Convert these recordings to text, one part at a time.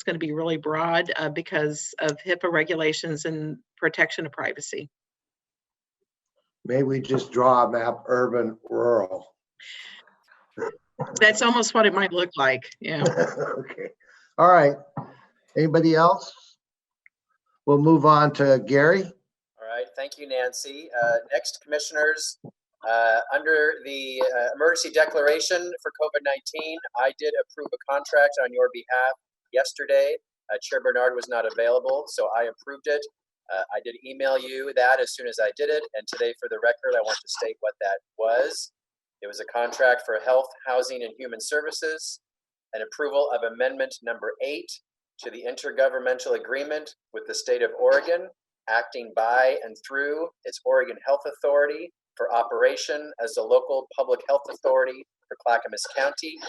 going to be really broad because of HIPAA regulations and protection of privacy. Maybe we just draw a map, urban, rural. That's almost what it might look like. Yeah. Okay. All right. Anybody else? We'll move on to Gary. All right. Thank you, Nancy. Next, commissioners, under the emergency declaration for COVID-19, I did approve a contract on your behalf yesterday. Chair Bernard was not available, so I approved it. I did email you that as soon as I did it. And today, for the record, I want to state what that was. It was a contract for health, housing, and human services, an approval of amendment number 8 to the intergovernmental agreement with the state of Oregon, acting by and through its Oregon Health Authority for operation as the local public health authority for Clackamas County.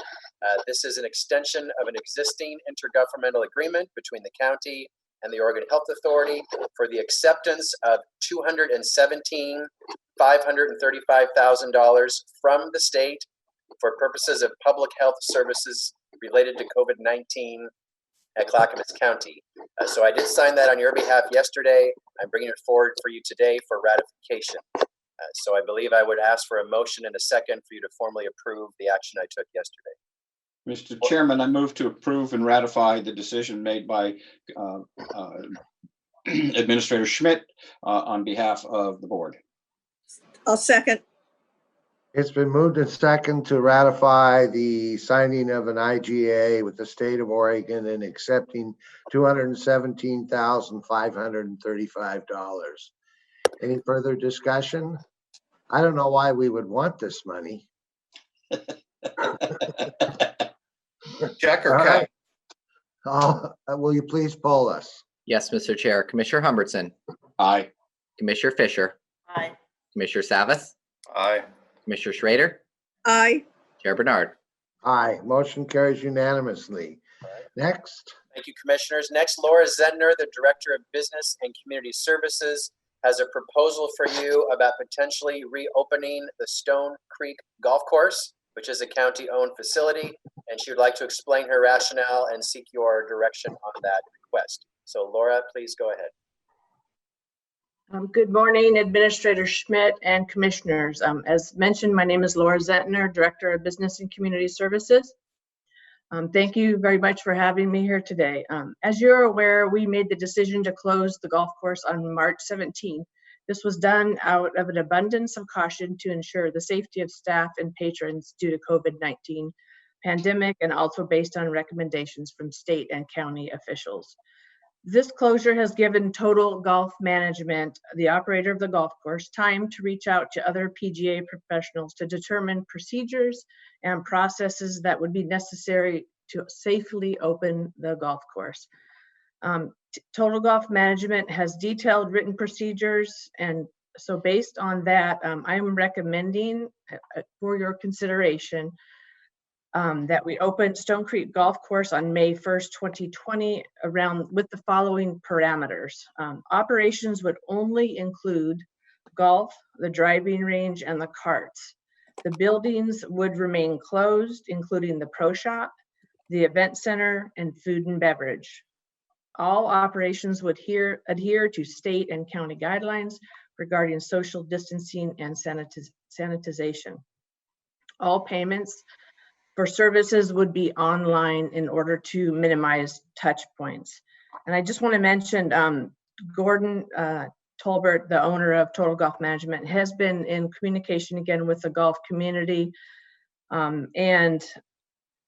This is an extension of an existing intergovernmental agreement between the county and the Oregon Health Authority for the acceptance of $217,535,000 from the state for purposes of public health services related to COVID-19 at Clackamas County. So I did sign that on your behalf yesterday. I'm bringing it forward for you today for ratification. So I believe I would ask for a motion and a second for you to formally approve the action I took yesterday. Mr. Chairman, I move to approve and ratify the decision made by Administrator Schmidt on behalf of the board. I'll second. It's been moved and second to ratify the signing of an IGA with the state of Oregon and accepting $217,535. Any further discussion? I don't know why we would want this money. Check or cut? Right. Will you please poll us? Yes, Mr. Chair. Commissioner Humbertson. Aye. Commissioner Fisher. Aye. Commissioner Savas. Aye. Commissioner Schrader. Aye. Chair Bernard. Aye. Motion carries unanimously. Next. Thank you, commissioners. Next, Laura Zentner, the Director of Business and Community Services, has a proposal for you about potentially reopening the Stone Creek Golf Course, which is a county-owned facility, and she would like to explain her rationale and seek your direction on that request. So Laura, please go ahead. Good morning, Administrator Schmidt and Commissioners. As mentioned, my name is Laura Zentner, Director of Business and Community Services. Thank you very much for having me here today. As you're aware, we made the decision to close the golf course on March 17th. This was done out of an abundance of caution to ensure the safety of staff and patrons due to COVID-19 pandemic, and also based on recommendations from state and county officials. This closure has given Total Golf Management, the operator of the golf course, time to reach out to other PGA professionals to determine procedures and processes that would be necessary to safely open the golf course. Total Golf Management has detailed written procedures, and so based on that, I'm recommending for your consideration that we open Stone Creek Golf Course on May 1st, 2020, with the following parameters. Operations would only include golf, the driving range, and the carts. The buildings would remain closed, including the pro shop, the event center, and food and beverage. All operations would adhere to state and county guidelines regarding social distancing and sanitization. All payments for services would be online in order to minimize touch points. And I just want to mention Gordon Tolbert, the owner of Total Golf Management, has been in communication again with the golf community. And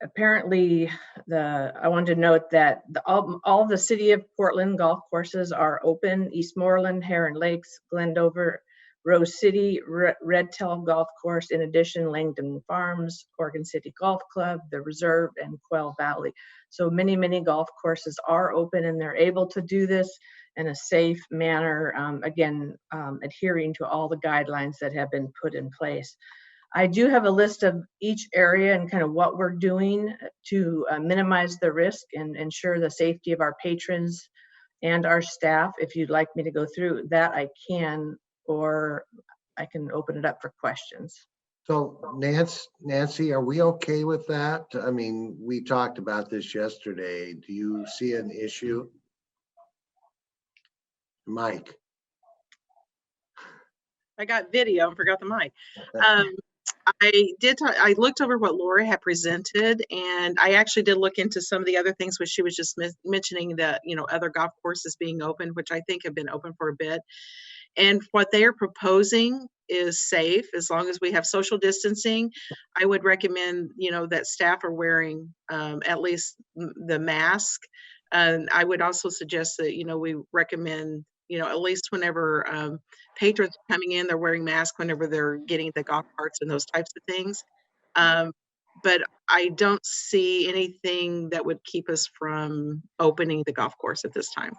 apparently, I wanted to note that all the City of Portland golf courses are open: Eastmoreland, Heron Lakes, Glendover, Rose City, Red Tail Golf Course, in addition, Langdon Farms, Oregon City Golf Club, the Reserve, and Quail Valley. So many, many golf courses are open, and they're able to do this in a safe manner, adhering to all the guidelines that have been put in place. I do have a list of each area and kind of what we're doing to minimize the risk and ensure the safety of our patrons and our staff. If you'd like me to go through that, I can, or I can open it up for questions. So Nancy, are we okay with that? I mean, we talked about this yesterday. Do you see an issue? Mike? I got video and forgot the mic. I looked over what Laura had presented, and I actually did look into some of the other things, which she was just mentioning that, other golf courses being open, which I think have been open for a bit. And what they are proposing is safe as long as we have social distancing. I would recommend, that staff are wearing at least the mask. And I would also suggest that, we recommend, at least whenever patrons are coming in, they're wearing masks whenever they're getting the golf carts and those types of things. But I don't see anything that would keep us from opening the golf course at this time.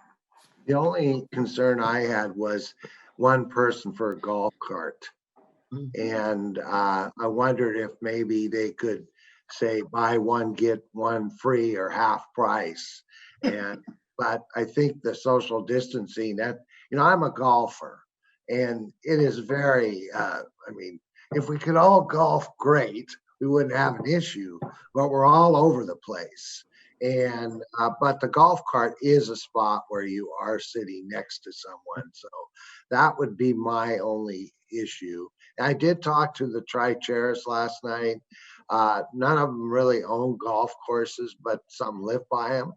The only concern I had was one person for a golf cart. And I wondered if maybe they could say buy one, get one free or half price. But I think the social distancing I'm a golfer and it is very, if we could all golf, great, we wouldn't have an issue, but we're all over the place. And, but the golf cart is a spot where you are sitting next to someone. So that would be my only issue. I did talk to the tri-chairs last night. None of them really own golf courses, but some live by them.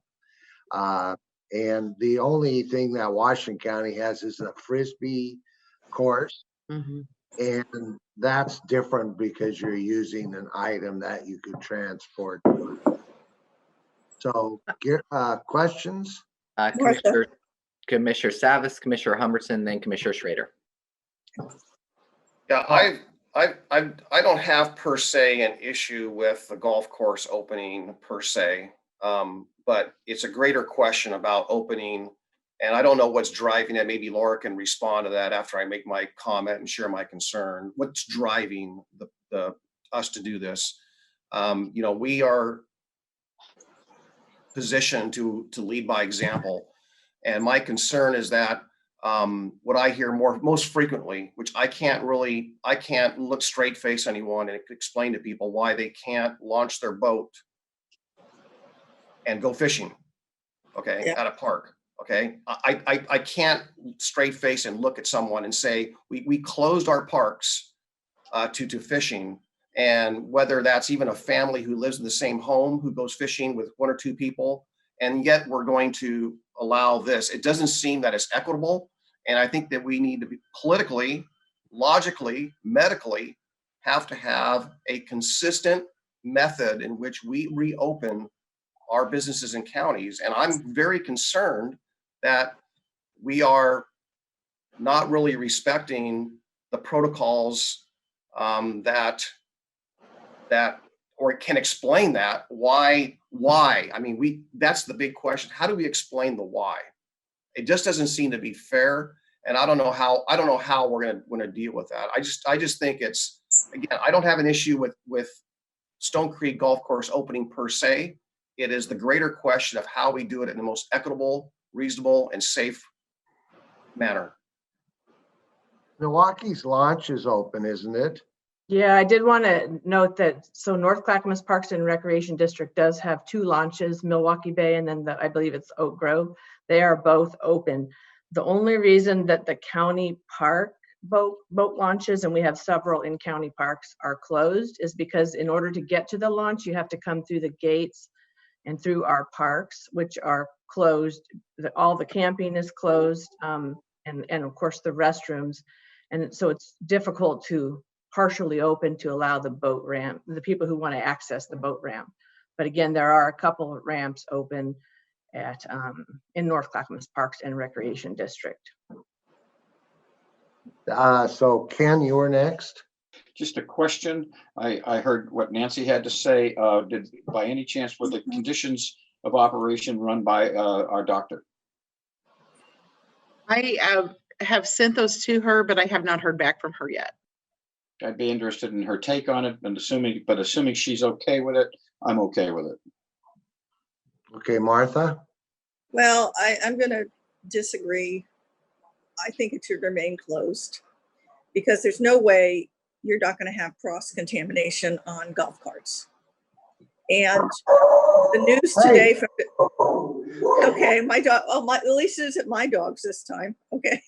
And the only thing that Washington County has is a Frisbee course. Mm-hmm. And that's different because you're using an item that you could transport. So, questions? Commissioner Savas, Commissioner Humberson, then Commissioner Schrader. Yeah, I don't have per se an issue with the golf course opening per se, but it's a greater question about opening, and I don't know what's driving it. Maybe Laura can respond to that after I make my comment and share my concern. What's driving us to do this? We are positioned to lead by example, and my concern is that what I hear most frequently, which I can't look straight face anyone and explain to people why they can't launch their boat and go fishing, okay, Yeah. at a park, okay. I can't straight face and look at someone and say, we closed our parks to fishing. And whether that's even a family who lives in the same home who goes fishing with one or two people, and yet we're going to allow this. It doesn't seem that it's equitable. And I think that we need to be politically, logically, medically, have to have a consistent method in which we reopen our businesses and counties. And I'm very concerned that we are not really respecting the protocols that or can explain that why. I mean, that's the big question. How do we explain the why? It just doesn't seem to be fair, and I don't know how we're going to deal with that. I just think it's, again, I don't have an issue with Stone Creek Golf Course opening per se. It is the greater question of how we do it in the most equitable, reasonable, and safe manner. Milwaukee's launch is open, isn't it? Yeah, I did want to note that, so North Clackamas Parks and Recreation District does have two launches, Milwaukee Bay and then I believe it's Oak Grove. They are both open. The only reason that the county park boat launches, and we have several in county parks, are closed is because in order to get to the launch, you have to come through the gates and through our parks, which are closed. All the camping is closed, and of course the restrooms. And so it's difficult to partially open to allow the boat ramp, the people who want to access the boat ramp. But again, there are a couple of ramps open at in North Clackamas Parks and Recreation District. So Ken, you were next. Just a question. I heard what Nancy had to say. Did by any chance were the conditions of operation run by our doctor? I have sent those to her, but I have not heard back from her yet. I'd be interested in her take on it, and assuming she's okay with it, I'm okay with it. Okay, Martha. Well, I'm going to disagree. I think it should remain closed because there's no way you're not going to have cross contamination on golf carts. And the news today from okay, my dog, oh, my, at least it isn't my dogs this time. Okay,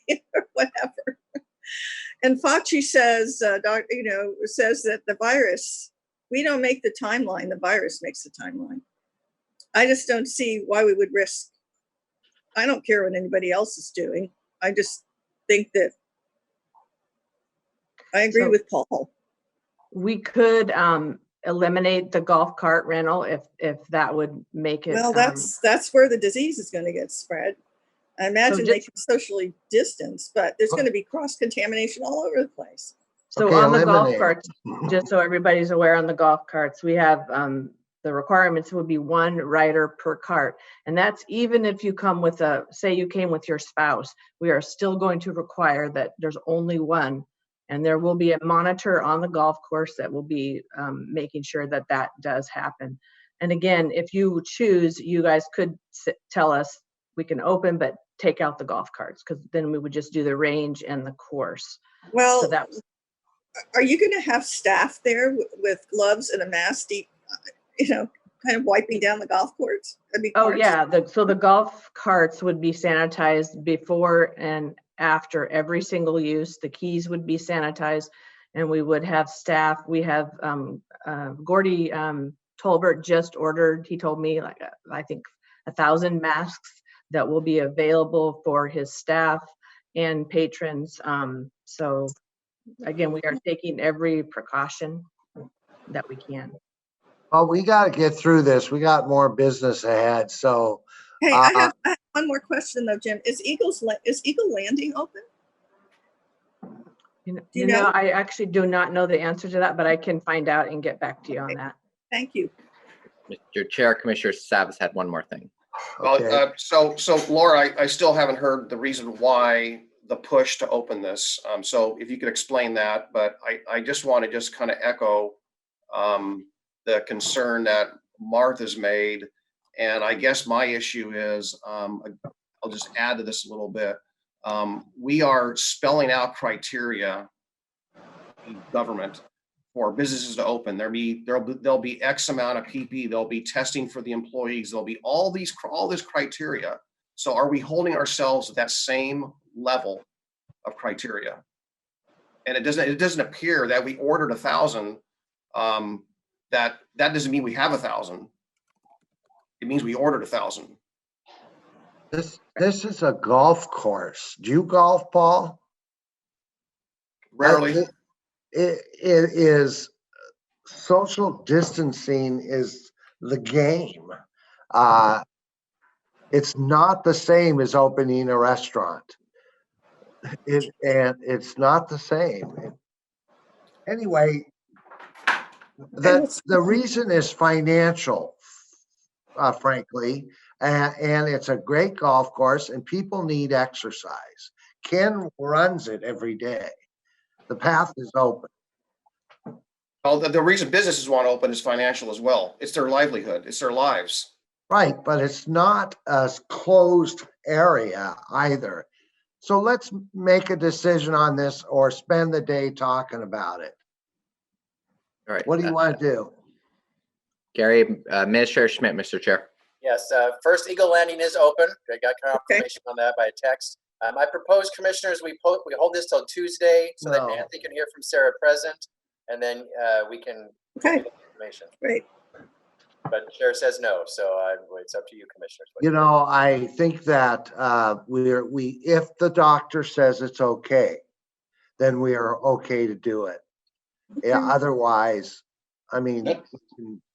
whatever. And Fauci says, says that the virus, we don't make the timeline, the virus makes the timeline. I just don't see why we would risk. I don't care what anybody else is doing. I just think that I agree with Paul. We could eliminate the golf cart rental if that would make it. Well, that's where the disease is going to get spread. I imagine they can socially distance, but there's going to be cross contamination all over the place. So Okay, on the golf eliminate. carts, just so everybody's aware, on the golf carts, we have the requirements would be one rider per cart. And that's even if you come with say you came with your spouse, we are still going to require that there's only one. And there will be a monitor on the golf course that will be making sure that that does happen. And again, if you choose, you guys could tell us we can open, but take out the golf carts, because then we would just do the range and the course. Well, So that, are you going to have staff there with gloves and a mask, kind of wiping down the golf courts? oh yeah, so the golf carts would be sanitized before and after every single use. The keys would be sanitized, and we would have staff. We have Gordy Tolbert just ordered, he told me, like I think 1,000 masks that will be available for his staff and patrons. So again, we are taking every precaution that we can. Well, we got to get through this. We got more business ahead. So, Hey, I have one more question though, Jim. Is Eagle Landing open? You know, I actually do not know the answer to that, but I can find out and get back to you on that. Thank you. Mr. Chair, Commissioner Savas had one more thing. okay. So Laura, I still haven't heard the reason why the push to open this. So if you could explain that, but I just want to just kind of echo the concern that Martha's made. And I guess my issue is, I'll just add to this a little bit. We are spelling out criteria in government for businesses to open. There'll be X amount of PPE. There'll be testing for the employees. There'll be all this criteria. So are we holding ourselves at that same level of criteria? And it doesn't appear that we ordered 1,000. That doesn't mean we have 1,000. It means we ordered 1,000. This is a golf course. Do you golf, Paul? Rarely. It is social distancing is the game. It's not the same as opening a restaurant. And it's not the same. Anyway, the reason is financial, frankly, and it's a great golf course and people need exercise. Ken runs it every day. The path is open. Well, the reason businesses want to open is financial as well. It's their livelihood. It's their lives. Right, but it's not a closed area either. So let's make a decision on this or spend the day talking about it. All right. What do you want to do? Gary, Administrator Schmidt, Mr. Chair. Yes, first Eagle Landing is open. I got confirmation on that by a text. I propose, commissioners, we hold this till Tuesday so that Nancy can hear from Sarah present, and then we can get information. Great. But the chair says no, so it's up to you, commissioners. You know, I think that if the doctor says it's okay, then we are okay to do it. Yeah, otherwise, I mean,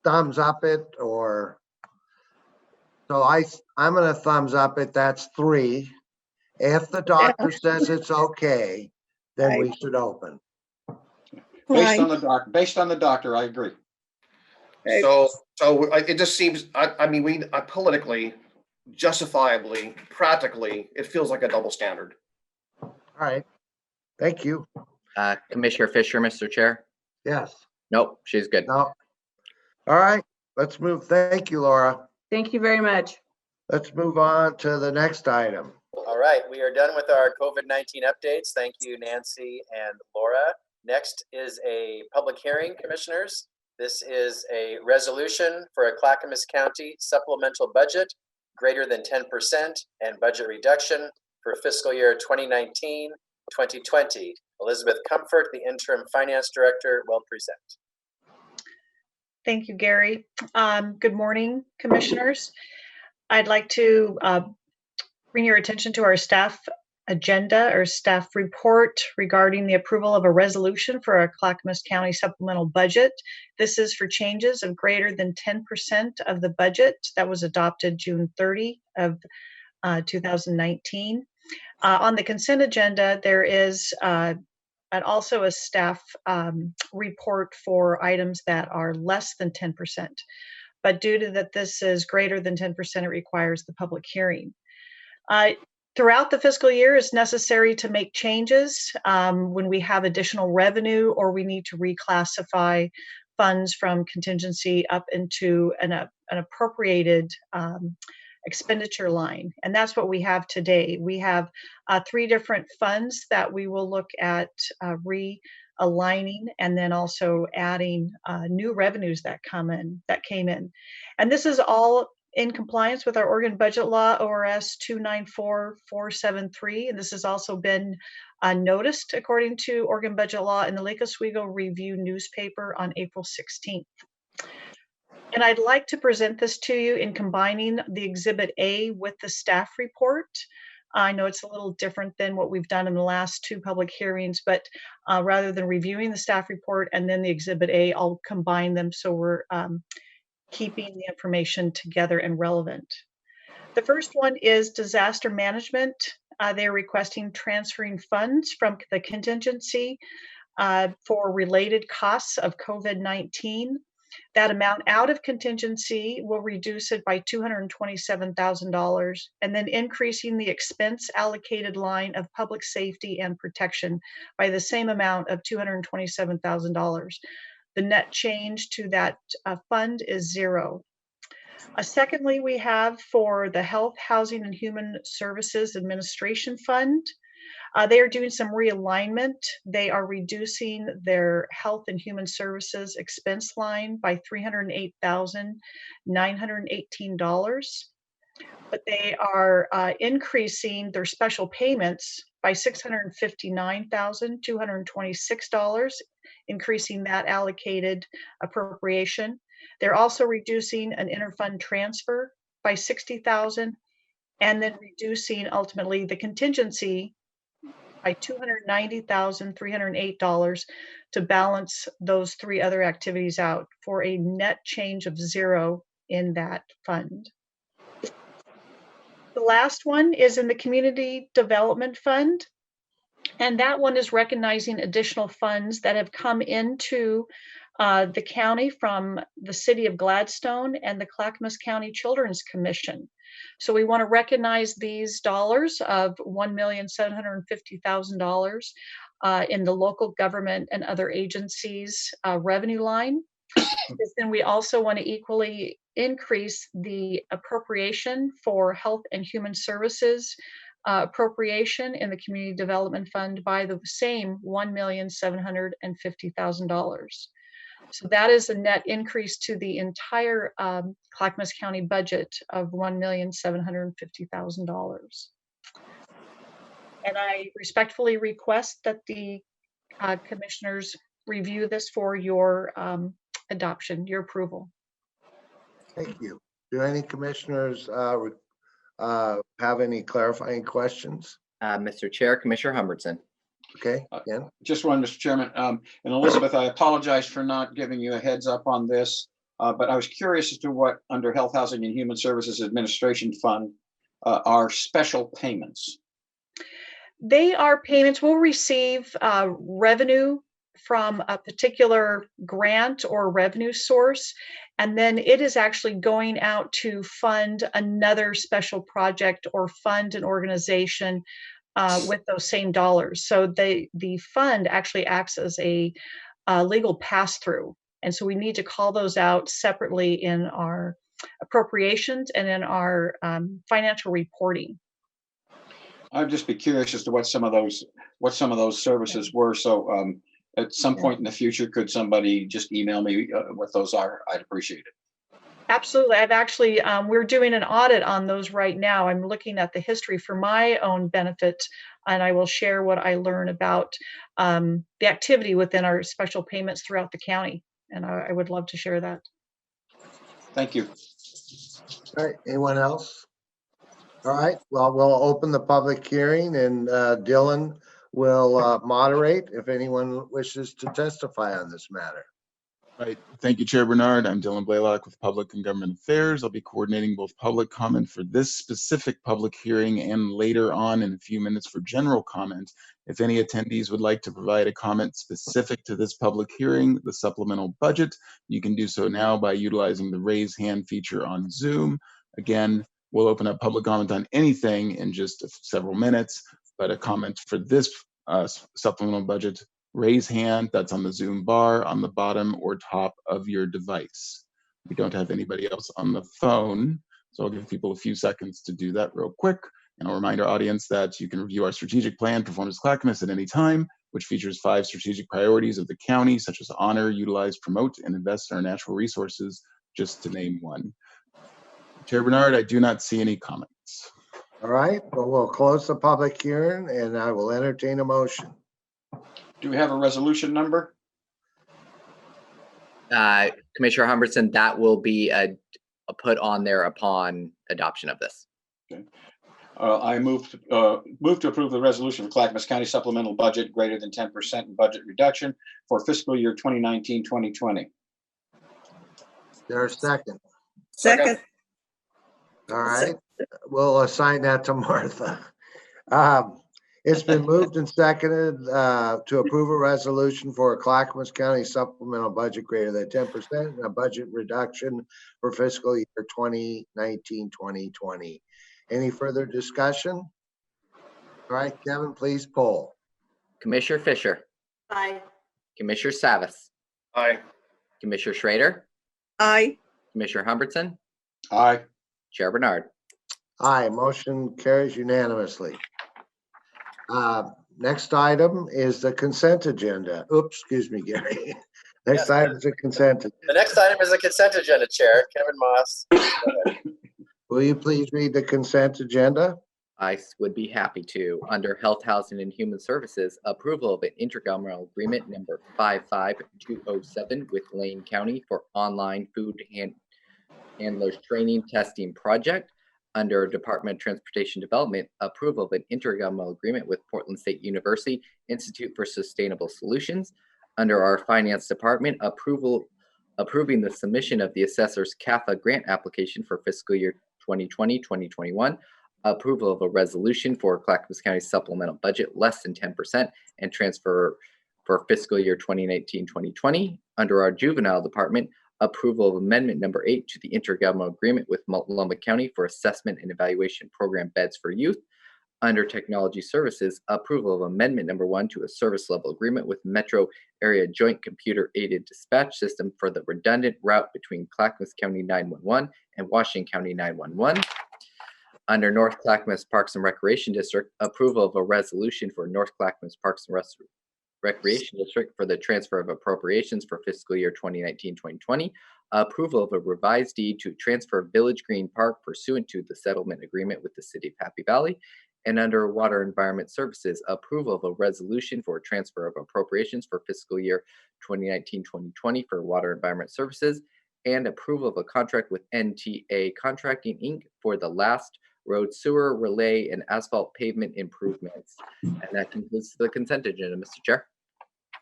thumbs up it or. So I'm going to thumbs up it. That's 3. If the doctor says it's okay, then we should open. Based on the doctor, I agree. So it just seems, I mean, we politically, justifiably, practically, it feels like a double standard. All right. Thank you. Commissioner Fisher, Mr. Chair. Yes. Nope, she's good. No. All right. Let's move. Thank you, Laura. Thank you very much. Let's move on to the next item. All right, we are done with our COVID-19 updates. Thank you, Nancy and Laura. Next is a public hearing, commissioners. This is a resolution for a Clackamas County supplemental budget greater than 10% and budget reduction for fiscal year 2019-2020. Elizabeth Comfort, the interim finance director, will present. Thank you, Gary. Good morning, commissioners. I'd like to bring your attention to our staff agenda or staff report regarding the approval of a resolution for our Clackamas County supplemental budget. This is for changes of greater than 10% of the budget that was adopted June 30 of 2019. On the consent agenda, there is and also a staff report for items that are less than 10%. But due to that this is greater than 10%, it requires the public hearing. Throughout the fiscal year, it's necessary to make changes when we have additional revenue or we need to reclassify funds from contingency up into an appropriated expenditure line. And that's what we have today. We have 3 different funds that we will look at realigning and then also adding new revenues that came in. And this is all in compliance with our Oregon Budget Law, ORS 294473. And this has also been noticed according to Oregon Budget Law in the Lake Oswego Review newspaper on April 16th. And I'd like to present this to you in combining the Exhibit A with the staff report. I know it's a little different than what we've done in the last 2 public hearings, but rather than reviewing the staff report and then the Exhibit A, I'll combine them so we're keeping the information together and relevant. The first one is disaster management. They're requesting transferring funds from the contingency for related costs of COVID-19. That amount out of contingency will reduce it by $227,000 and then increasing the expense allocated line of public safety and protection by the same amount of $227,000. The net change to that fund is 0. Secondly, we have for the Health, Housing, and Human Services Administration Fund. They are doing some realignment. They are reducing their Health and Human Services expense line by $308,918. But they are increasing their special payments by $659,226, increasing that allocated appropriation. They're also reducing an interfund transfer by $60,000 and then reducing ultimately the contingency by $290,308 to balance those 3 other activities out for a net change of 0 in that fund. The last one is in the Community Development Fund, and that one is recognizing additional funds that have come into the county from the City of Gladstone and the Clackamas County Children's Commission. So we want to recognize these dollars of $1,750,000 in the local government and other agencies revenue line. Then we also want to equally increase the appropriation for Health and Human Services appropriation in the Community Development Fund by the same $1,750,000. So that is a net increase to the entire Clackamas County budget of $1,750,000. And I respectfully request that the commissioners review this for your adoption, your approval. Thank you. Do any commissioners have any clarifying questions? Mr. Chair, Commissioner Humbertson. Okay, Ken? Just one, Mr. Chairman. And Elizabeth, I apologize for not giving you a heads up on this, but I was curious as to what under Health, Housing, and Human Services Administration Fund are special payments. They are payments. We'll receive revenue from a particular grant or revenue source, and then it is actually going out to fund another special project or fund an organization with those same dollars. So the fund actually acts as a legal pass-through. And so we need to call those out separately in our appropriations and in our financial reporting. I'd just be curious as to what some of those services were. So at some Yeah. point in the future, could somebody just email me what those are? I'd appreciate it. Absolutely. I've actually, we're doing an audit on those right now. I'm looking at the history for my own benefit, and I will share what I learn about the activity within our special payments throughout the county. And I would love to share that. Thank you. All right, anyone else? All right, well, we'll open the public hearing and Dylan will moderate if anyone wishes to testify on this matter. Right. Thank you, Chair Bernard. I'm Dylan Blaylock with Public and Government Affairs. I'll be coordinating both public comment for this specific public hearing and later on in a few minutes for general comment. If any attendees would like to provide a comment specific to this public hearing, the supplemental budget, you can do so now by utilizing the raise hand feature on Zoom. Again, we'll open up public comment on anything in just several minutes, but a comment for this supplemental budget, raise hand, that's on the Zoom bar on the bottom or top of your device. We don't have anybody else on the phone, so I'll give people a few seconds to do that real quick. And I'll remind our audience that you can review our strategic plan, Performance Clackamas, at any time, which features 5 strategic priorities of the county, such as honor, utilize, promote, and invest in our natural resources, just to name one. Chair Bernard, I do not see any comments. All right, well, we'll close the public hearing and I will entertain a motion. Do we have a resolution number? Commissioner Humbertson, that will be put on there upon adoption of this. Okay. I move to approve the resolution for Clackamas County supplemental budget greater than 10% in budget reduction for fiscal year 2019-2020. There's a second. Second. All right, we'll assign that to Martha. It's been moved and seconded to approve a resolution for a Clackamas County supplemental budget greater than 10% and a budget reduction for fiscal year 2019-2020. Any further discussion? All right, Kevin, please poll. Commissioner Fisher, Aye. Commissioner Savas, Aye. Commissioner Schrader, Aye. Commissioner Humbertson, Aye. Chair Bernard. Aye, motion carries unanimously. Next item is the consent agenda. Oops, excuse me, Gary. Next Yes. item is the consent. The next item is a consent agenda, Chair. Kevin Moss. Will you please read the consent agenda? I would be happy to. Under Health, Housing, and Human Services, approval of an intergovernmental agreement number 55207 with Lane County for online food handlers training testing project. Under Department of Transportation Development, approval of an intergovernmental agreement with Portland State University Institute for Sustainable Solutions. Under our Finance Department, approving the submission of the assessor's CAFA grant application for fiscal year 2020-2021. Approval of a resolution for Clackamas County supplemental budget less than 10% and transfer for fiscal year 2019-2020. Under our Juvenile Department, approval of amendment number 8 to the intergovernmental agreement with Multnomah County for assessment and evaluation program beds for youth. Under Technology Services, approval of amendment number 1 to a service level agreement with Metro Area Joint Computer Aided Dispatch System for the redundant route between Clackamas County 911 and Washington County 911. Under North Clackamas Parks and Recreation District, approval of a resolution for North Clackamas Parks and Recreation District for the transfer of appropriations for fiscal year 2019-2020, approval of a revised deed to transfer Village Green Park pursuant to the settlement agreement with the City of Happy Valley, and under Water Environment Services, approval of a resolution for transfer of appropriations for fiscal year 2019-2020 for Water Environment Services, and approval of a contract with NTA Contracting, Inc. for the last road sewer, relay, and asphalt pavement improvements. And that concludes the consent agenda, Mr. Chair.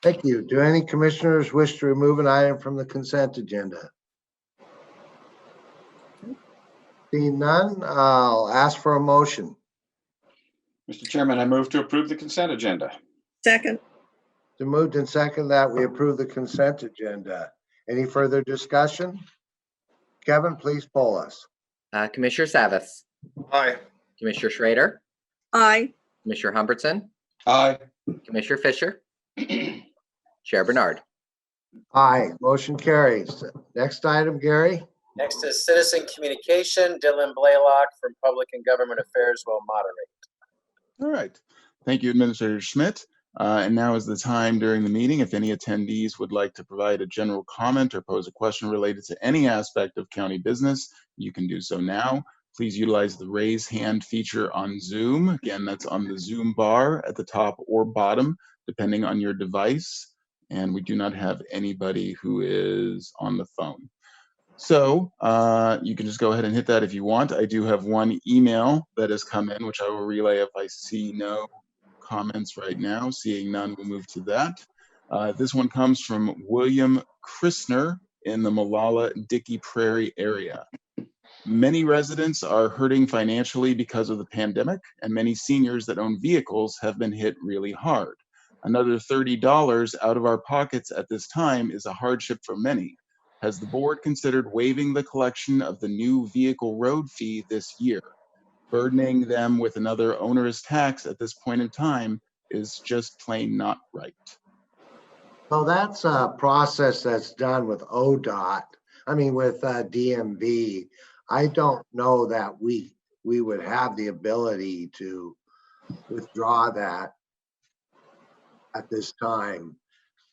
Thank you. Do any commissioners wish to remove an item from the consent agenda? Seeing none, I'll ask for a motion. Mr. Chairman, I move to approve the consent agenda. Second. To moved and second that we approve the consent agenda. Any further discussion? Kevin, please poll us. Commissioner Savas, Aye. Commissioner Schrader, Aye. Commissioner Humbertson, Aye. Commissioner Fisher, Chair Bernard. Aye, motion carries. Next item, Gary. Next is citizen communication. Dylan Blaylock from Public and Government Affairs will moderate. All right. Thank you, Administrator Schmidt. And now is the time during the meeting. If any attendees would like to provide a general comment or pose a question related to any aspect of county business, you can do so now. Please utilize the raise hand feature on Zoom. Again, that's on the Zoom bar at the top or bottom, depending on your device. And we do not have anybody who is on the phone. So you can just go ahead and hit that if you want. I do have one email that has come in, which I will relay if I see no comments right now. Seeing none, we'll move to that. This one comes from William Christner in the Molalla-Dickey Prairie area. Many residents are hurting financially because of the pandemic, and many seniors that own vehicles have been hit really hard. Another $30 out of our pockets at this time is a hardship for many. Has the board considered waiving the collection of the new vehicle road fee this year? Burdening them with another onerous tax at this point in time is just plain not right. Well, that's a process that's done with ODOT. I mean, with DMV. I don't know that we would have the ability to withdraw that at this time.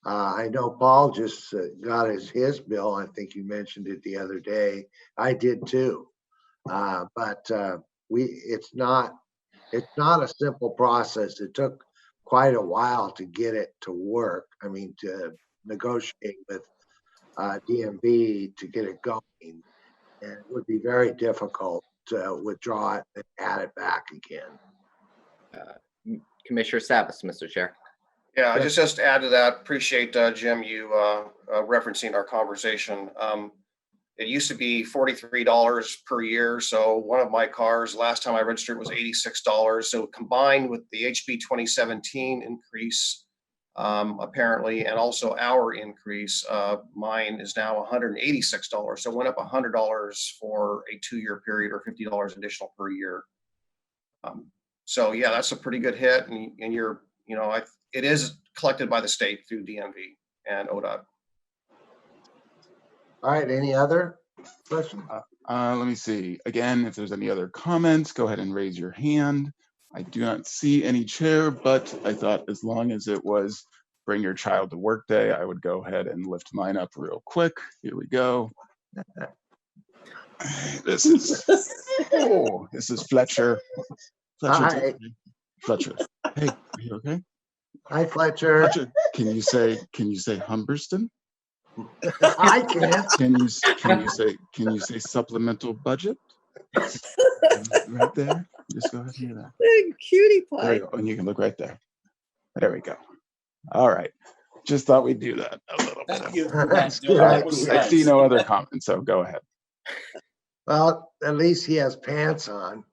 I know Paul just got his bill. I think you mentioned it the other day. I did too. But it's not a simple process. It took quite a while to get it to work. I mean, to negotiate with DMV to get it going. And it would be very difficult to withdraw it and add it back again. Commissioner Savas, Mr. Chair. Yeah, just to add to that, appreciate Jim, you referencing our conversation. It used to be $43 per year. So one of my cars, last time I registered, was $86. So combined with the HB 2017 increase, apparently, and also our increase, mine is now $186. So it went up $100 for a 2-year period, or $50 additional per year. So yeah, that's a pretty good hit. And you're, it is collected by the state through DMV and ODOT. All right, any other questions? Let me see. Again, if there's any other comments, go ahead and raise your hand. I do not see any chair, but I thought as long as it was bring your child to work day, I would go ahead and lift mine up real quick. Here we go. This is Fletcher. Hi. Fletcher. Hey, are you okay? Hi, Fletcher. Fletcher, can you say Humberston? I can. Can you say supplemental budget? Right there. Just go ahead and do that. Cutie pie. There you go. And you can look right there. There we go. All right. Just thought we'd do that a little bit. Thank you. That's Dylan. good. That was I see no other comments, so go ahead. Well, at least he has pants on.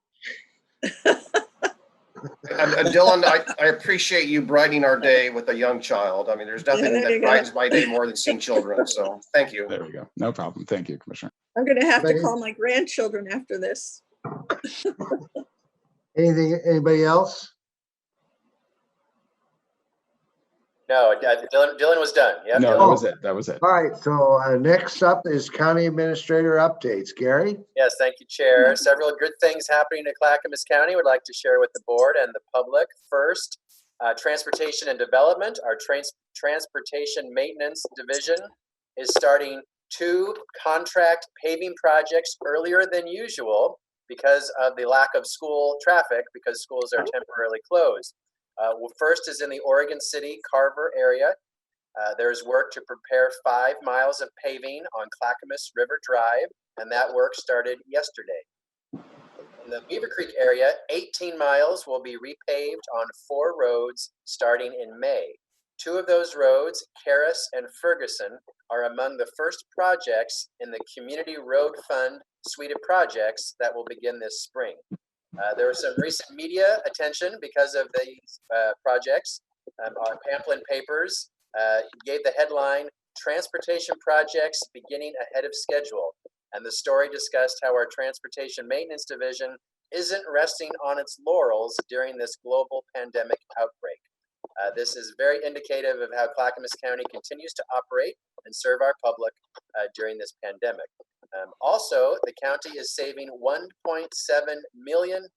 And Dylan, I appreciate you brightening our day with a young child. I mean, there's nothing that brightens my day more than seeing children. So thank you. There we go. No problem. Thank you, Commissioner. I'm going to have to call my grandchildren after this. Anybody else? No, Dylan was done. Yep, No, Dylan. that was it. All right, so next up is County Administrator updates. Gary? Yes, thank you, Chair. Several good things happening in Clackamas County would like to share with the board and the public. First, Transportation and Development, our Transportation Maintenance Division, is starting 2 contract paving projects earlier than usual because of the lack of school traffic, because schools are temporarily closed. First is in the Oregon City, Carver area. There's work to prepare 5 miles of paving on Clackamas River Drive, and that work started yesterday. In the Beaver Creek area, 18 miles will be repaved on 4 roads starting in May. 2 of those roads, Caris and Ferguson, are among the first projects in the Community Road Fund suite of projects that will begin this spring. There was some recent media attention because of these projects. Our pamphlet papers gave the headline, Transportation Projects Beginning Ahead of Schedule. And the story discussed how our Transportation Maintenance Division isn't resting on its laurels during this global pandemic outbreak. This is very indicative of how Clackamas County continues to operate and serve our public during this pandemic. Also, the county is saving $1.7 million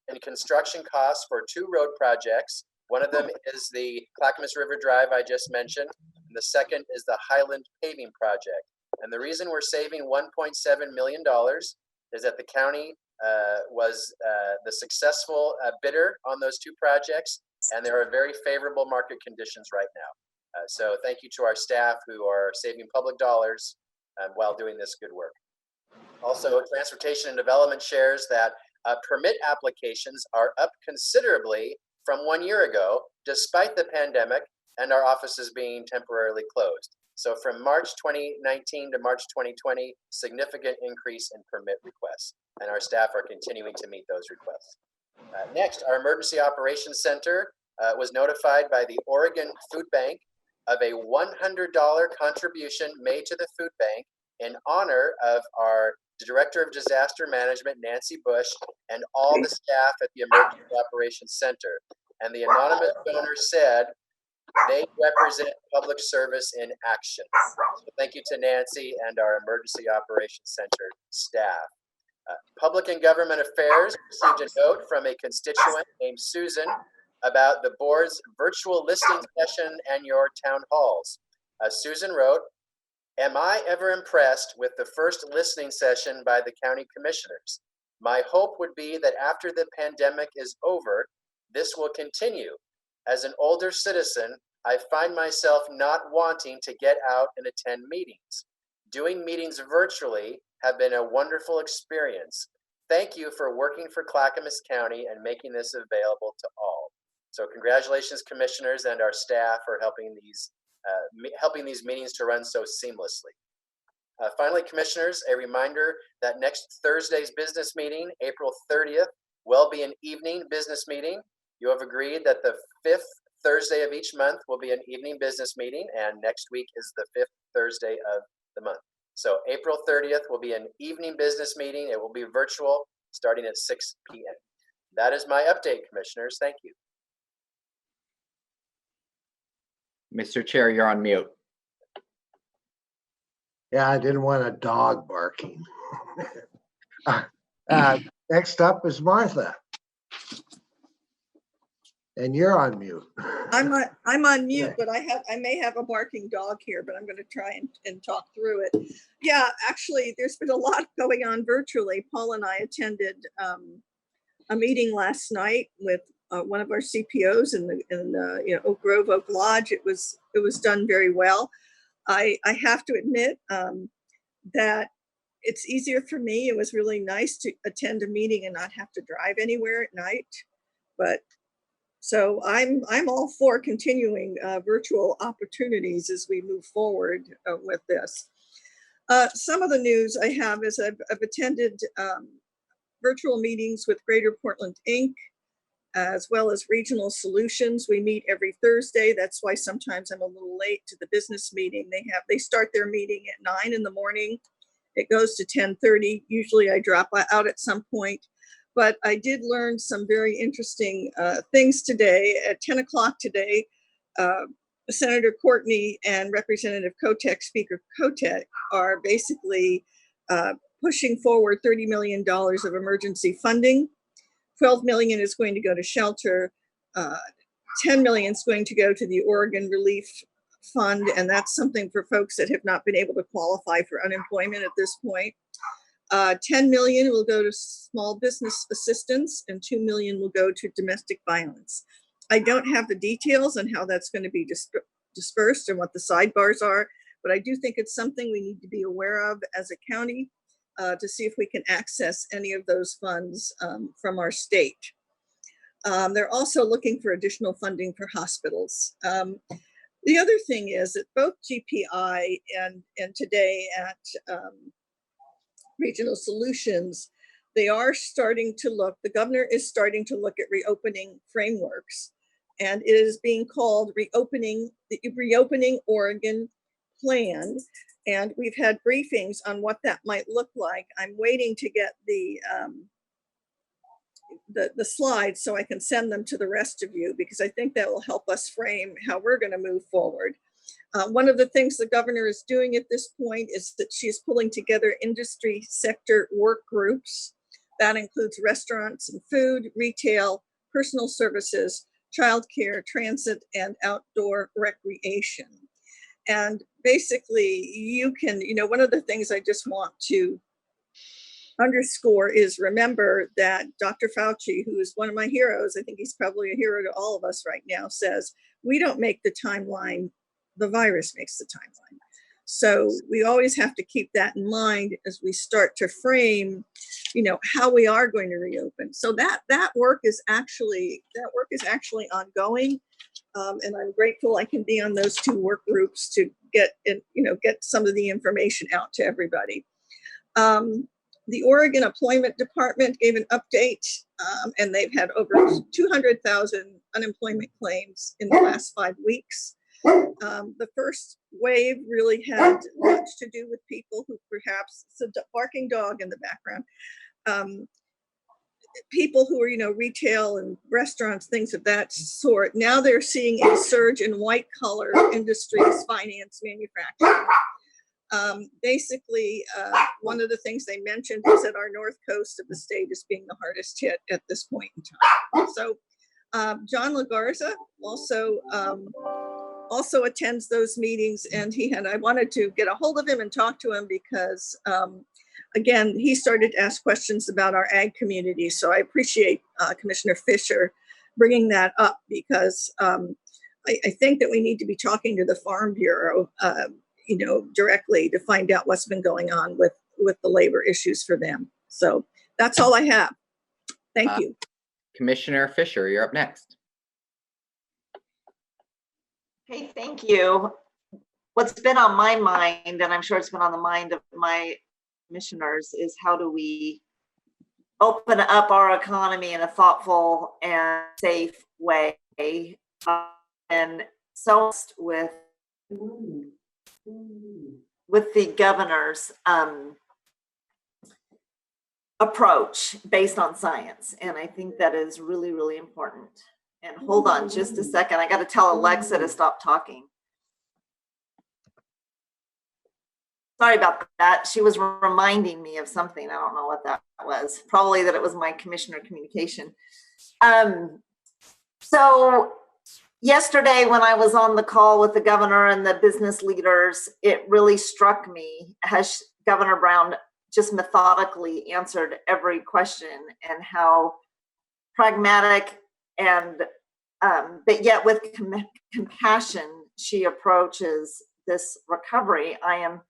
in construction costs for 2 road projects One of them is the Clackamas River Drive I just mentioned, and the second is the Highland Paving Project. And the reason we're saving $1.7 million is that the county was the successful bidder on those two projects, and there are very favorable market conditions right now. So thank you to our staff who are saving public dollars while doing this good work. Also, Transportation and Development shares that permit applications are up considerably from 1 year ago, despite the pandemic and our offices being temporarily closed. So from March 2019 to March 2020, significant increase in permit requests, and our staff are continuing to meet those requests. Next, our Emergency Operations Center was notified by the Oregon Food Bank of a $100 contribution made to the food bank in honor of our Director of Disaster Management, Nancy Bush, and all the staff at the Emergency Operations Center. And the anonymous donor said, they represent public service in action. So thank you to Nancy and our Emergency Operations Center staff. Public and Government Affairs received a note from a constituent named Susan about the board's virtual listening session and your town halls. Susan wrote, "Am I ever impressed with the first listening session by the county commissioners? My hope would be that after the pandemic is over, this will continue. As an older citizen, I find myself not wanting to get out and attend meetings. Doing meetings virtually have been a wonderful experience. Thank you for working for Clackamas County and making this available to all." So congratulations, commissioners and our staff, for helping these meetings to run so seamlessly. Finally, commissioners, a reminder that next Thursday's business meeting, April 30th, will be an evening business meeting. You have agreed that the 5th Thursday of each month will be an evening business meeting, and next week is the 5th Thursday of the month. So April 30th will be an evening business meeting. It will be virtual starting at 6 p.m. That is my update, commissioners. Thank you. Mr. Chair, you're on mute. Yeah, I didn't want a dog barking. Next up is Martha. And you're on mute. I'm on mute, but I may have a barking dog here, but I'm going to try and talk through it. Yeah, actually, there's been a lot going on virtually. Paul and I attended a meeting last night with one of our CPOs in Oak Grove, Oak Lodge. It was done very well. I have to admit that it's easier for me. It was really nice to attend a meeting and not have to drive anywhere at night. But so I'm all for continuing virtual opportunities as we move forward with this. Some of the news I have is I've attended virtual meetings with Greater Portland Inc., as well as Regional Solutions. We meet every Thursday. That's why sometimes I'm a little late to the business meeting. They start their meeting at 9 in the morning. It goes to 10:30. Usually I drop out at some point. But I did learn some very interesting things today. At 10 o'clock today, Senator Courtney and Representative Kotek, Speaker Kotek, are basically pushing forward $30 million of emergency funding. 12 million is going to go to shelter. 10 million is going to go to the Oregon Relief Fund, and that's something for folks that have not been able to qualify for unemployment at this point. 10 million will go to small business assistance, and 2 million will go to domestic violence. I don't have the details on how that's going to be dispersed and what the sidebars are, but I do think it's something we need to be aware of as a county to see if we can access any of those funds from our state. They're also looking for additional funding for hospitals. The other thing is that both GPI and today at Regional Solutions, they are starting to look, the governor is starting to look at reopening frameworks, and it is being called the Reopening Oregon Plan. And we've had briefings on what that might look like. I'm waiting to get the slides so I can send them to the rest of you, because I think that will help us frame how we're going to move forward. One of the things the governor is doing at this point is that she is pulling together industry sector work groups. That includes restaurants and food, retail, personal services, childcare, transit, and outdoor recreation. And basically, you can, one of the things I just want to underscore is remember that Dr. Fauci, who is one of my heroes, I think he's probably a hero to all of us right now, says, we don't make the timeline, the virus makes the timeline. So we always have to keep that in mind as we start to frame, how we are going to reopen. So that work is actually ongoing. And I'm grateful I can be on those 2 work groups to get some of the information out to everybody. The Oregon Employment Department gave an update, and they've had over 200,000 unemployment claims in the last 5 weeks. The first wave really had much to do with people who perhaps, it's a barking dog in the background, people who are, retail and restaurants, things of that sort. Now they're seeing a surge in white collar industries, finance, manufacturing. Basically, one of the things they mentioned is that our north coast of the state is being the hardest hit at this point in time. So John LaGarza also attends those meetings, and I wanted to get a hold of him and talk to him because again, he started to ask questions about our ag community. So I appreciate Commissioner Fisher bringing that up because I think that we need to be talking to the Farm Bureau, directly to find out what's been going on with the labor issues for them. So that's all I have. Thank you. Commissioner Fisher, you're up next. Hey, thank you. What's been on my mind, and I'm sure it's been on the mind of my commissioners, is how do we open up our economy in a thoughtful and safe way, and so with the governor's approach based on science. And I think that is really, really important. And hold on just a second. I got to tell Alexa to stop talking. Sorry about that. She was reminding me of something. I don't know what that was. Probably that it was my commissioner communication. So yesterday when I was on the call with the governor and the business leaders, it really struck me as Governor Brown just methodically answered every question, and how pragmatic and but yet with compassion she approaches this recovery. I am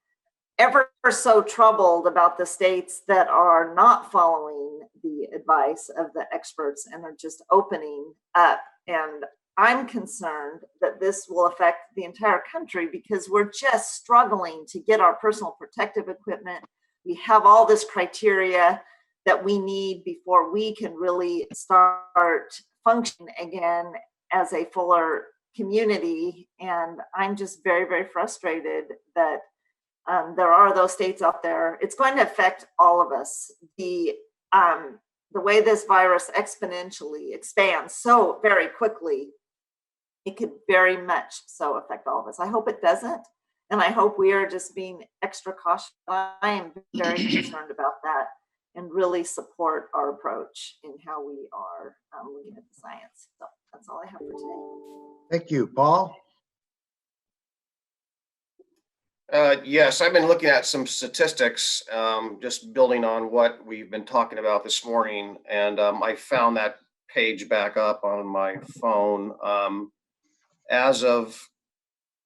ever so troubled about the states that are not following the advice of the experts and are just opening up. And I'm concerned that this will affect the entire country because we're just struggling to get our personal protective equipment. We have all this criteria that we need before we can really start functioning again as a fuller community. And I'm just very, very frustrated that there are those states out there. It's going to affect all of us. The way this virus exponentially expands so very quickly, it could very much so affect all of us. I hope it doesn't. And I hope we are just being extra cautious. I am very concerned about that and really support our approach in how we are looking at the science. So that's all I have for today. Thank you. Paul? Yes, I've been looking at some statistics, just building on what we've been talking about this morning. And I found that page back up on my phone. As of,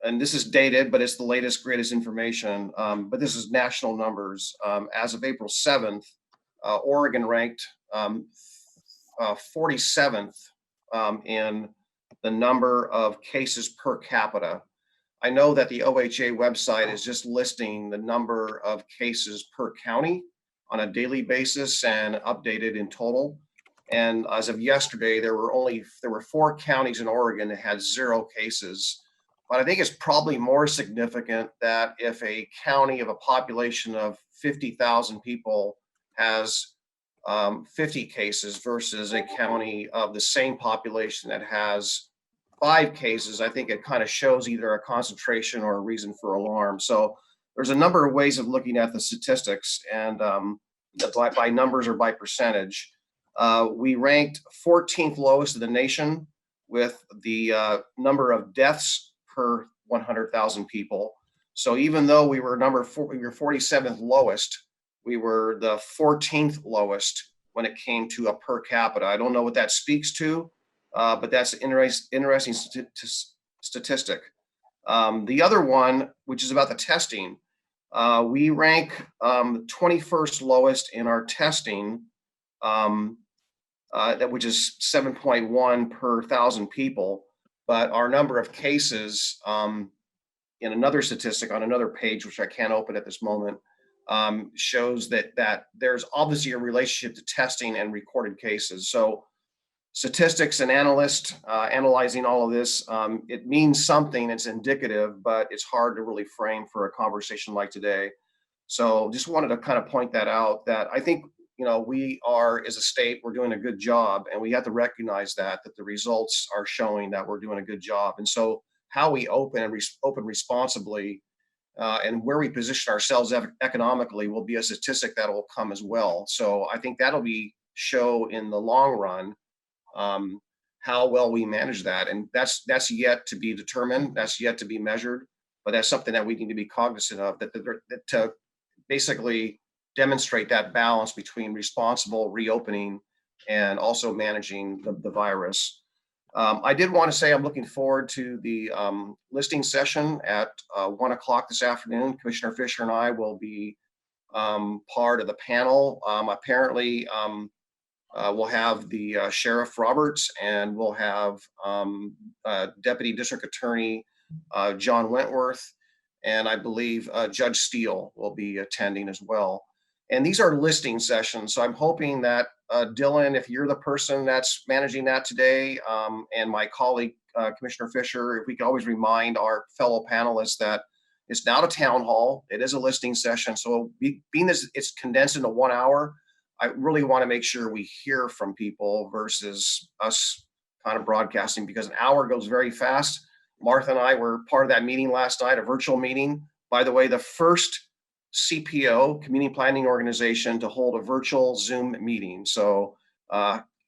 and this is dated, but it's the latest, greatest information, but this is national numbers. As of April 7th, Oregon ranked 47th in the number of cases per capita. I know that the OHA website is just listing the number of cases per county on a daily basis and updated in total. And as of yesterday, there were 4 counties in Oregon that had 0 cases. But I think it's probably more significant that if a county of a population of 50,000 people has 50 cases versus a county of the same population that has 5 cases, I think it kind of shows either a concentration or a reason for alarm. So there's a number of ways of looking at the statistics, and by numbers or by percentage. We ranked 14th lowest in the nation with the number of deaths per 100,000 people. So even though we were we were 47th lowest, we were the 14th lowest when it came to a per capita. I don't know what that speaks to, but that's an interesting statistic. The other one, which is about the testing, we rank 21st lowest in our testing, which is 7.1 per 1,000 people. But our number of cases, in another statistic on another page, which I can't open at this moment, shows that there's obviously a relationship to testing and recorded cases. So statistics and analysts analyzing all of this, it means something, it's indicative, but it's hard to really frame for a conversation like today. So just wanted to kind of point that out, that I think, we are, as a state, we're doing a good job, and we have to recognize that the results are showing that we're doing a good job. And so how we open and open responsibly, and where we position ourselves economically will be a statistic that will come as well. So I think that'll show in the long run how well we manage that. And that's yet to be determined, that's yet to be measured, but that's something that we need to be cognizant of, that to basically demonstrate that balance between responsible reopening and also managing the virus. I did want to say I'm looking forward to the listing session at 1 o'clock this afternoon. Commissioner Fisher and I will be part of the panel. Apparently, we'll have the Sheriff Roberts, and we'll have Deputy District Attorney John Wentworth, and I believe Judge Steele will be attending as well. And these are listing sessions, so I'm hoping that Dylan, if you're the person that's managing that today, and my colleague Commissioner Fisher, if we could always remind our fellow panelists that it's not a town hall, it is a listing session. So being as it's condensed into 1 hour, I really want to make sure we hear from people versus us kind of broadcasting, because an hour goes very fast. Martha and I were part of that meeting last night, a virtual meeting. By the way, the first CPO, Community Planning Organization, to hold a virtual Zoom meeting. So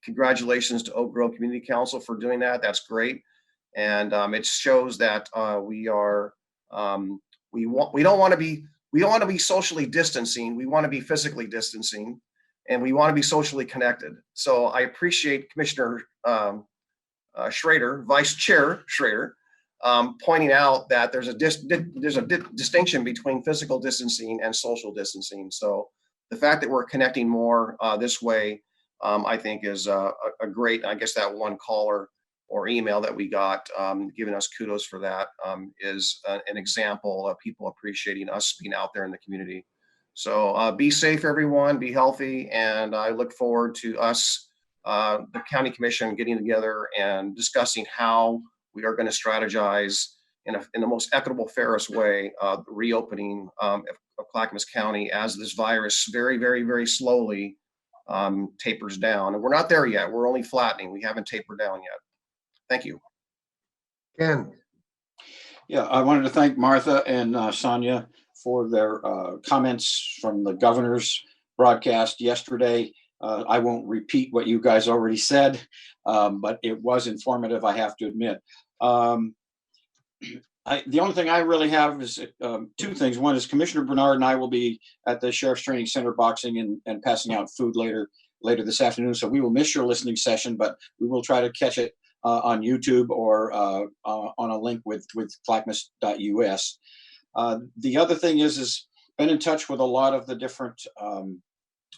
congratulations to Oak Grove Community Council for doing that. That's great. And it shows that we don't want to be socially distancing. We want to be physically distancing, and we want to be socially connected. So I appreciate Commissioner Schrader, Vice Chair Schrader, pointing out that there's a distinction between physical distancing and social distancing. So the fact that we're connecting more this way, I think is a great, I guess that one caller or email that we got giving us kudos for that is an example of people appreciating us being out there in the community. So be safe, everyone, be healthy, and I look forward to us, the County Commission, getting together and discussing how we are going to strategize in the most equitable, fairest way, reopening of Clackamas County as this virus very, very, very slowly tapers down. And we're not there yet. We're only flattening. We haven't tapered down yet. Thank you. Ken. Yeah, I wanted to thank Martha and Sonia for their comments from the governor's broadcast yesterday. I won't repeat what you guys already said, but it was informative, I have to admit. The only thing I really have is two things. One is Commissioner Bernard and I will be at the Sheriff's Training Center boxing and passing out food later this afternoon. So we will miss your listening session, but we will try to catch it on YouTube or on a link with clackamas.us. The other thing is been in touch with a lot of the different,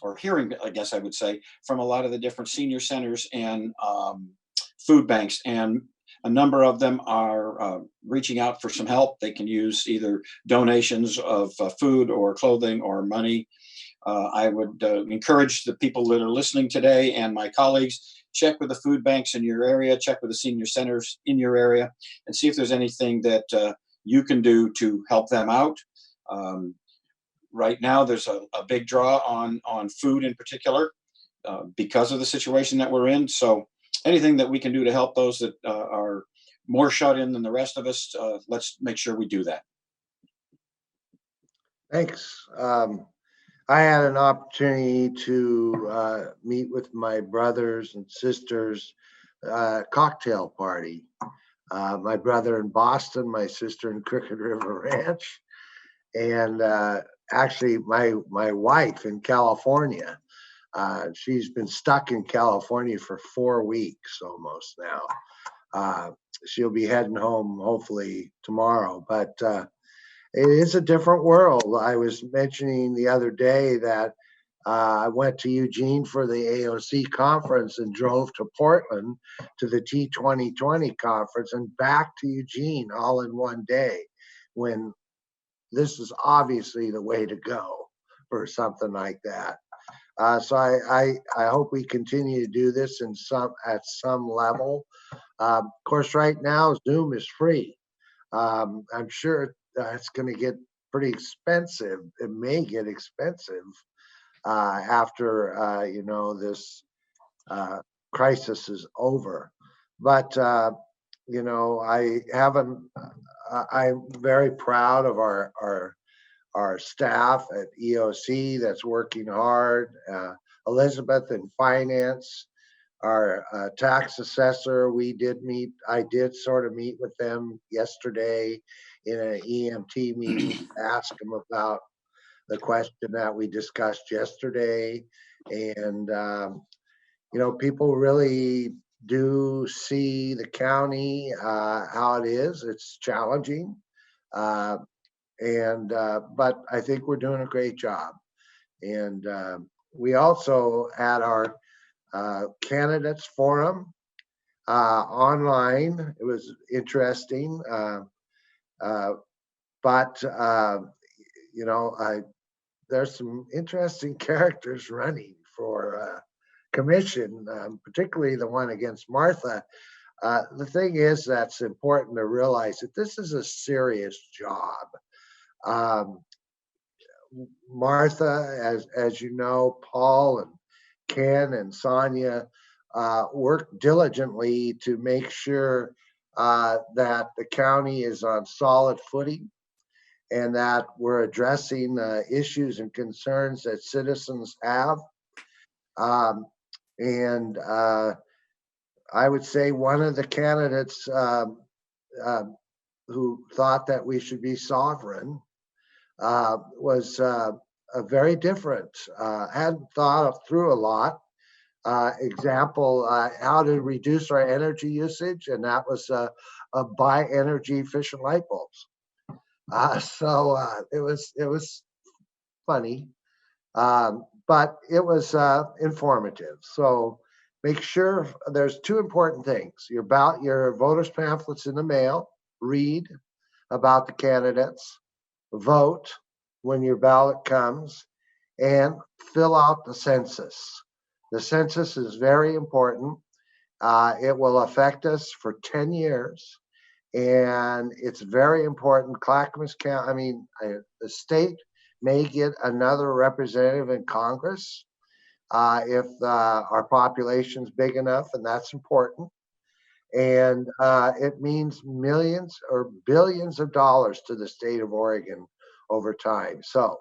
or hearing, I guess I would say, from a lot of the different senior centers and food banks, and a number of them are reaching out for some help. They can use either donations of food or clothing or money. I would encourage the people that are listening today and my colleagues, check with the food banks in your area, check with the senior centers in your area, and see if there's anything that you can do to help them out. Right now, there's a big draw on food in particular because of the situation that we're in. So anything that we can do to help those that are more shut in than the rest of us, let's make sure we do that. Thanks. I had an opportunity to meet with my brothers and sisters cocktail party. My brother in Boston, my sister in Crooked River Ranch, and actually my wife in California. She's been stuck in California for 4 weeks almost now. She'll be heading home hopefully tomorrow, but it is a different world. I was mentioning the other day that I went to Eugene for the AOC conference and drove to Portland to the T2020 conference and back to Eugene all in one day, when this is obviously the way to go for something like that. So I hope we continue to do this at some level. Of course, right now Zoom is free. I'm sure it's going to get pretty expensive. It may get expensive after this crisis is over. But I'm very proud of our staff at EOC that's working hard. Elizabeth in finance, our tax assessor, I did sort of meet with them yesterday in an EMT meeting, ask them about the question that we discussed yesterday. And, people really do see the county how it is. It's challenging. But I think we're doing a great job. And we also had our candidates forum online. It was interesting. There's some interesting characters running for commission, particularly the one against Martha. The thing is, that's important to realize that this is a serious job. Martha, as you know, Paul and Ken and Sonia work diligently to make sure that the county is on solid footing and that we're addressing issues and concerns that citizens have. I would say one of the candidates who thought that we should be sovereign was very different. Hadn't thought through a lot. Example, how to reduce our energy usage, and that was buy energy efficient light bulbs. It was funny, but it was informative. So make sure there's two important things: your voters pamphlets in the mail, read about the candidates, vote when your ballot comes, and fill out the census. The census is very important. It will affect us for 10 years. And it's very important. Clackamas County, the state may get another representative in Congress if our population's big enough, and that's important. And it means millions or billions of dollars to the state of Oregon over time. So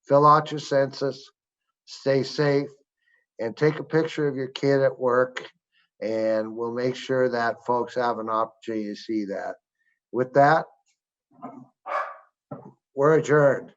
fill out your census, stay safe, and take a picture of your kid at work, and we'll make sure that folks have an opportunity to see that. With that, we're adjourned.